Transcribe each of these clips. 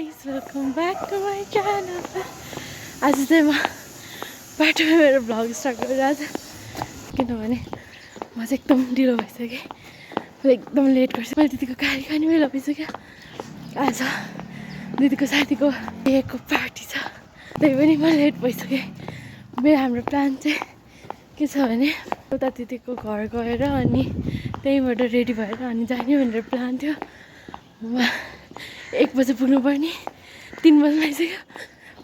guys, welcome back to my channel. आज चाहिँ म बाटोमा मेरो भ्लग स्टार्ट गरिरहेको छु किनभने म चाहिँ एकदम ढिलो भइसकेँ। मैले एकदम लेट गर्छु। मैले दिदीको गाडी खाने बेला भइसक्यो। आज दिदीको साथीको बिहेको पार्टी छ, त्यही पनि म लेट भइसकेँ। हाम्रो प्लान चाहिँ के छ भने उता दिदीको घर गएर अनि त्यहीँबाट रेडी भएर अनि जाने भनेर प्लान थियो। 1 बजे पुग्नुपर्ने 3 बजी आइसक्यो।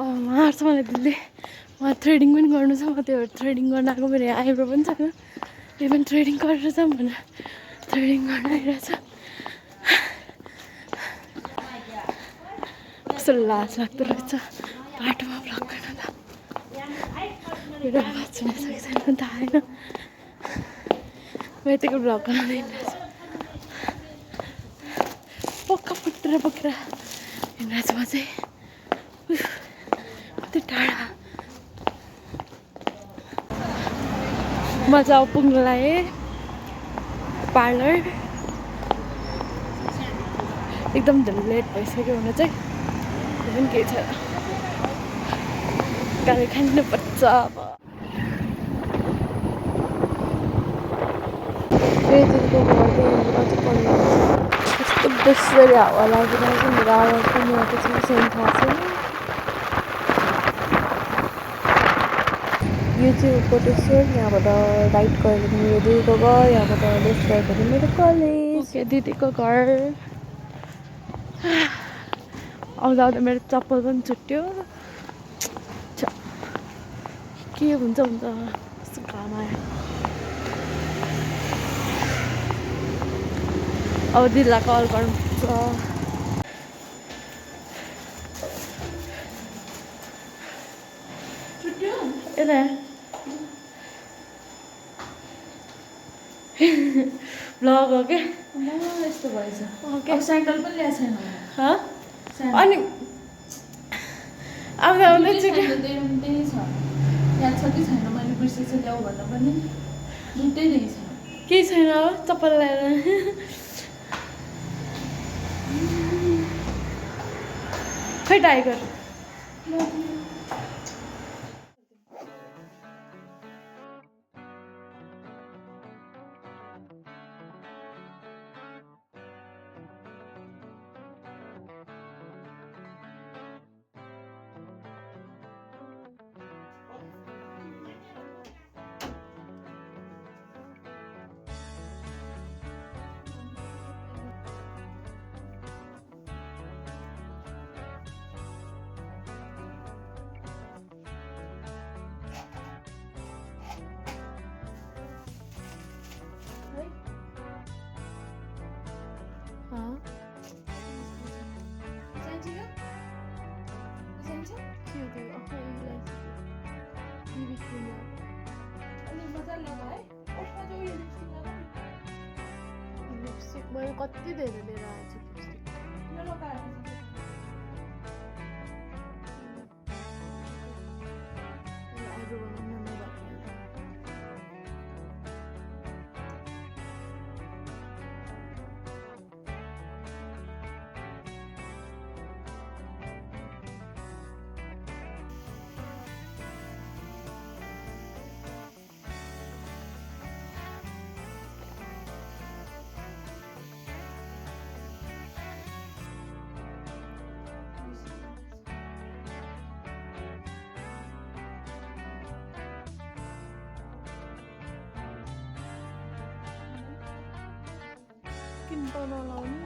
अब मार्छ मलाई दिदीले। म थ्रेडिङ पनि गर्नु छ। म त्यो थ्रेडिङ गर्न आएको, मेरो आइब्रो पनि छैन। त्यही पनि थ्रेडिङ गरेर जाऊँ भनेर थ्रेडिङ गर्न आइरहेछ। कस्तो लाज लाग्दो रहेछ बाटोमा भ्लग गर्न त। मेरो आवाज सुनिसकेको छैन थाहा होइन। म यतिको भ्लग गर्न हिँडिरहेको छु। पक्का पुटेर बोकेर हिँडिरहेको छु म चाहिँ। कति टाढा म चाहिँ पुग्न लागेँ पार्लर। एकदम लेट भइसक्यो हुन चाहिँ, पनि केही छैन। गाडी खानुपर्छ अब। दिदीको घर चाहिँ कति पढ्नु कस्तो बेसरी हावा लागिरहेको छ। मेरो आवाज पनि आएको छ सेम थाहा छैन। यो चाहिँ कोटेश्वर। यहाँबाट राइट गयो भने मेरो दिदीको घर, यहाँबाट लेफ्ट गयो भने मेरो कलेज। दिदीको घर आउँदा आउँदा मेरो चप्पल पनि छुट्यो। के हुन्छ हुन्छ कस्तो घाम आयो। अब दिदीलाई कल गर्नुपर्छ। यता भ्लग हो क्या यस्तो भएछ। ओके अब साइकल पनि ल्याएको छैन। अनि आउँदा आउँदै चाहिँ त्यही छ। याद छ कि छैन मैले बिर्सेछु ल्याऊ भन्दा पनि दुइटै रहेछ। केही छैन अब चप्पल ल्याएर खै टाइगर लिपस्टिक मैले कति धेरै लिएर आएछु लिपस्टिक। आइब्रो बनाउनु नभएको किन नलाउनु।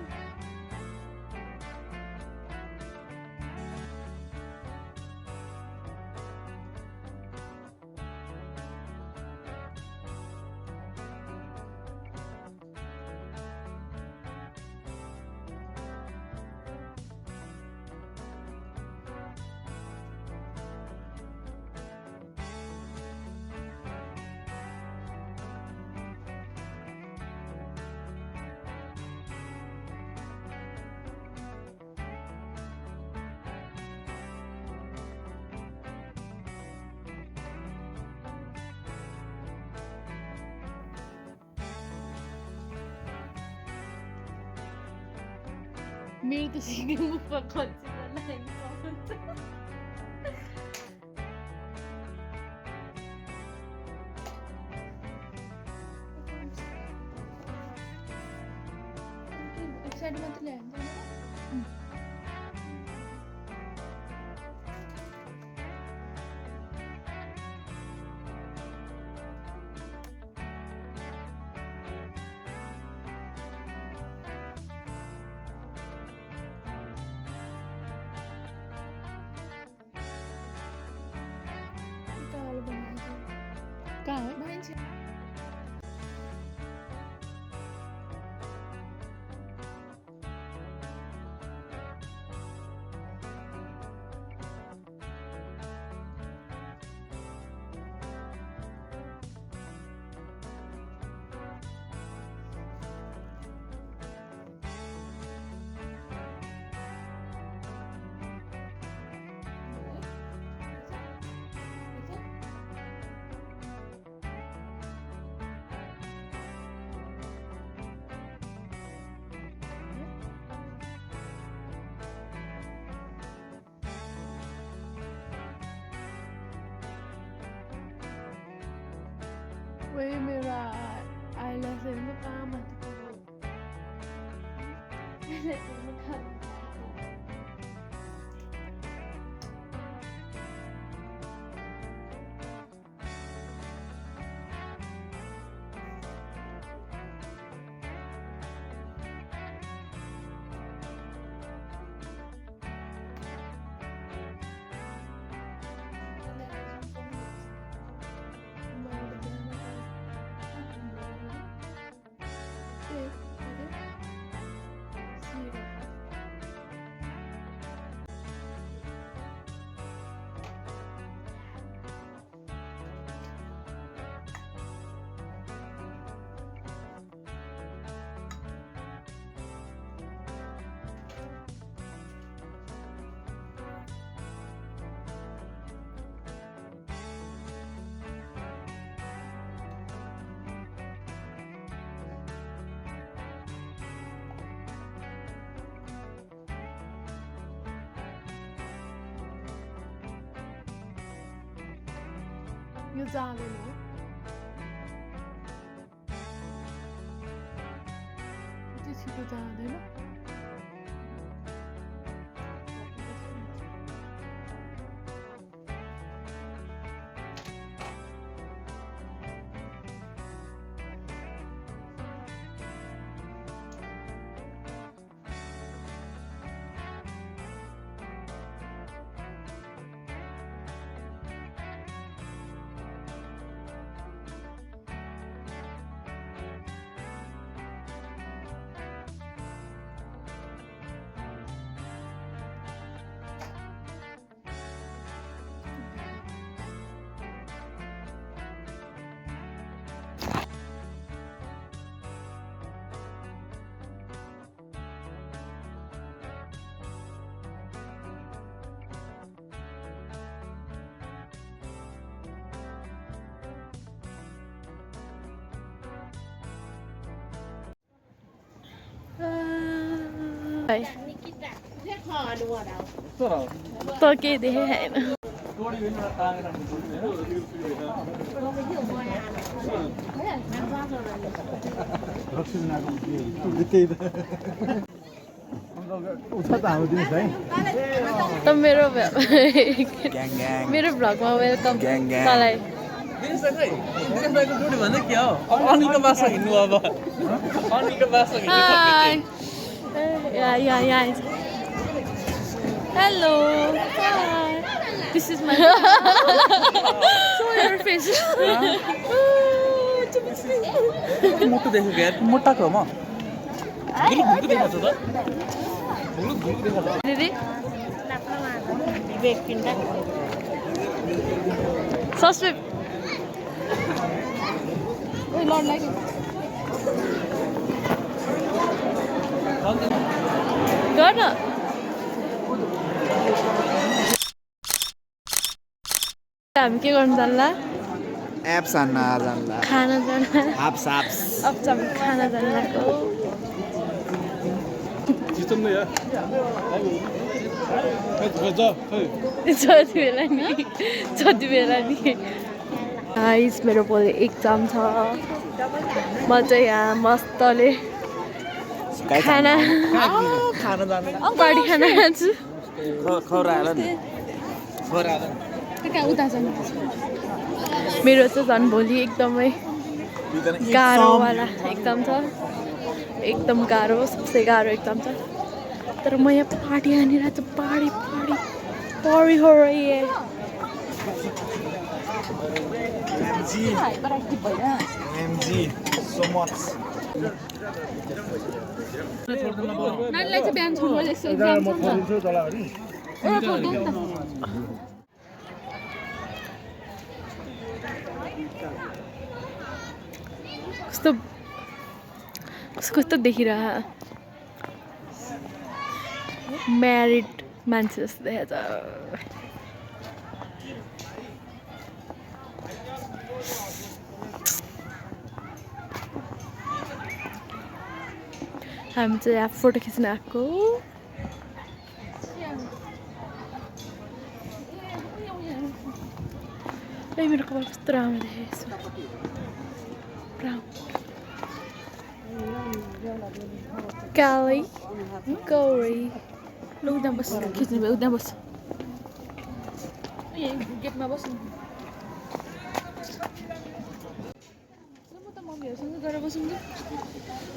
मेरो त सिक्किम मुखमा खल्छ। एक साइड मात्र ल्याएर कहाँ हो मान्छे वही मेरा आईलाइनर में काम आता यो जाँदैन हो यति छिटो जाँदैन त केही देखेँ छैन त मेरो भ्लगमा वेलकम तँलाई Hello. Hi. This is my. Show your face. मोटो देखेको यार मोटाको म गुलुक गुलुक देखाउँछ त गुलुक गुलुक देखाउँछ दिदी सब्सक्राइब ओइ लड लाग्यो गर्न हामी के गर्नु जान्ला एप्स हान्न जान्ला खाना जान्ला हाप्स हाप्स अब चाहिँ हामी खाना जान्लाको जित्नु यार जति बेला नि गाइस मेरो भोलि एक्जाम छ म चाहिँ यहाँ मस्तले खाना बाडी खाना खान्छु मेरो चाहिँ झन् भोलि एकदमै गाह्रोवाला एक्जाम छ एकदम गाह्रो सबसे गाह्रो एक्जाम छ तर म यहाँ पार्टी हानेर चाहिँ पार्टी हो रही है MG so much नानीलाई चाहिँ बिहान छोड्नु जस्तो एक्जाम छ कस्तो देखिरह म्यारिड मान्छे जस्तो देखाएको छ हामी चाहिँ यहाँ फोटो खिच्न आएको मेरो कपाल कस्तो राम्रो देखेको काली गौरी ल उता बस खिच्नु भयो उता बस गेटमा बस्नु म त मम्मीहरूसँग गएर बसौँ कि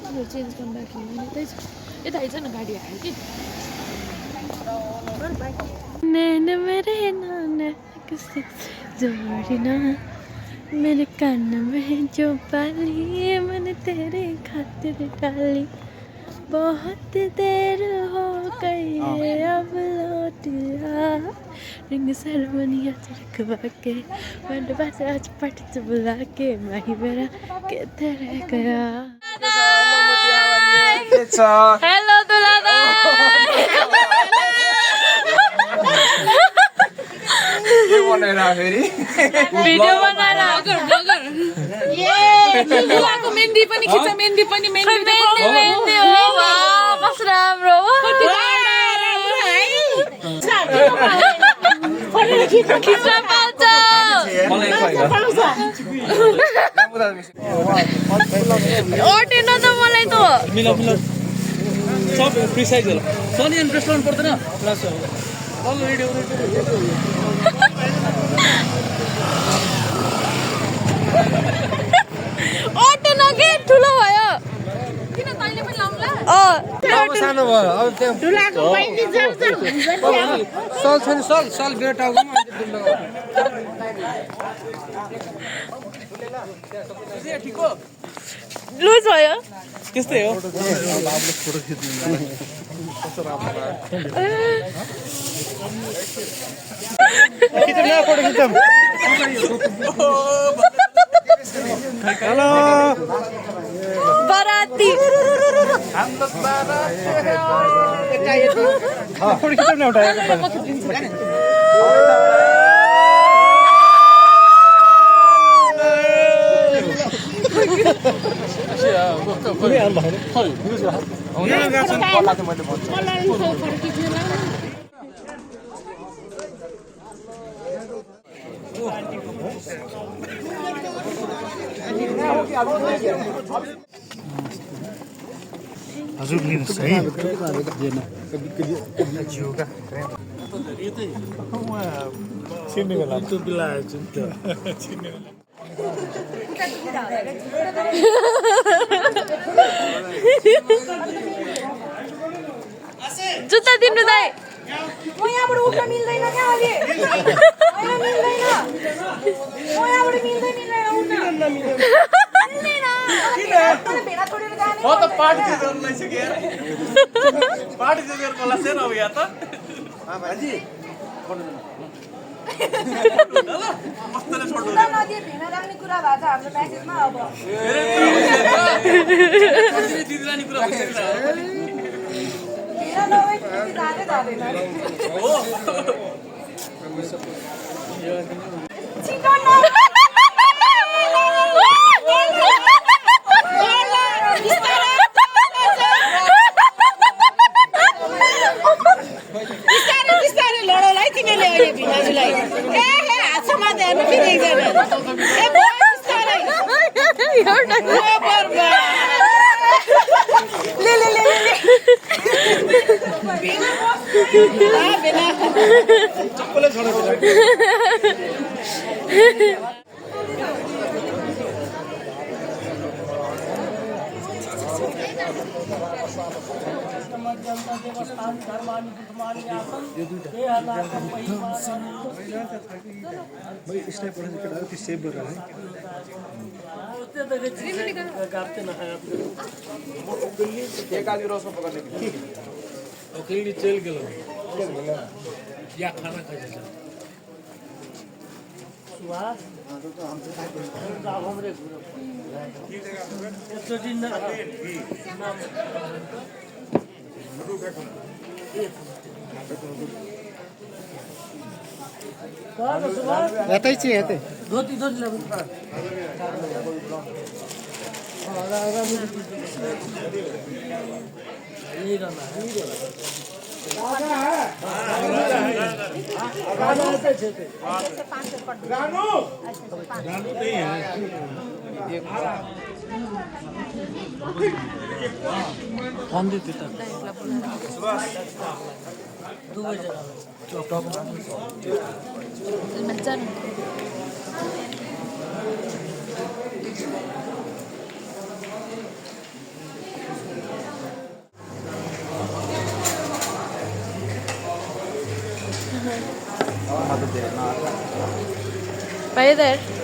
उनीहरू चेन्ज गर्नु बाँकी यतै छ यता आइज न गाडी आयो कि नैना मेरे नाना किसी जोड़ना मेरे कान में जो बाली मैंने तेरे खातिर डाली बहुत देर हो गई अब लौट आ रिंग सेरेमनिया रखवा के बंद बात आज पार्टी से बुला के माही मेरा किधर रह गया हेलो दुलादा भिडियो बनाएर दुलाको मेहन्दी पनि खिच्छ मेहन्दी पनि मेहन्दी हो वाह कस्तो राम्रो खिच्न पाउँछ ओटेन त मलाई त मिलाउ सब फ्री साइज होला सनी एन्ड रेस्टुरेन्ट पर्दैन ओटेन के ठुलो भयो किन तैँले पनि लाउँला सानो भयो अब त्यो सल छ नि सल बियर टाउकोमा लुज भयो त्यस्तै हो हेलो बराती फोटो खिच्नु न एउटा हजुर लिनुहोस् है चिन्ने बेला त्यो बेला आएछ नि त चिन्ने बेला जुत्ता दिनु दाइ म यहाँबाट उठ्न मिल्दैन क्या अहिले होइन मिल्दैन म यहाँबाट मिल्दैन उठ्न मिल्दैन भेडा छोडेर जाने म त पार्टी चाहिँ गर्न लागिसक्यो यार पार्टी चाहिँ गर्न लाग्छ अब यहाँ त भाजी जुत्ता नदिए भेडा राख्ने कुरा भएको छ हाम्रो प्याकेजमा अब दिदीरानी कुरा भइसक्यो भेडा नभए जाँदै जाँदैन छिटो न किन ल्यायो यो भिनाजुलाई ए हे हात समाते हेर्नु फेरि एकजना ए भयो बिस्तारै ले ले ले ले बिना बिना चप्पलै छोडेको छ सेभ गरेर अकेले चल गेलो या खाना खाइछ सुहास हमरे यतै चाहिँ यतै धोती धोती मजा Bye there.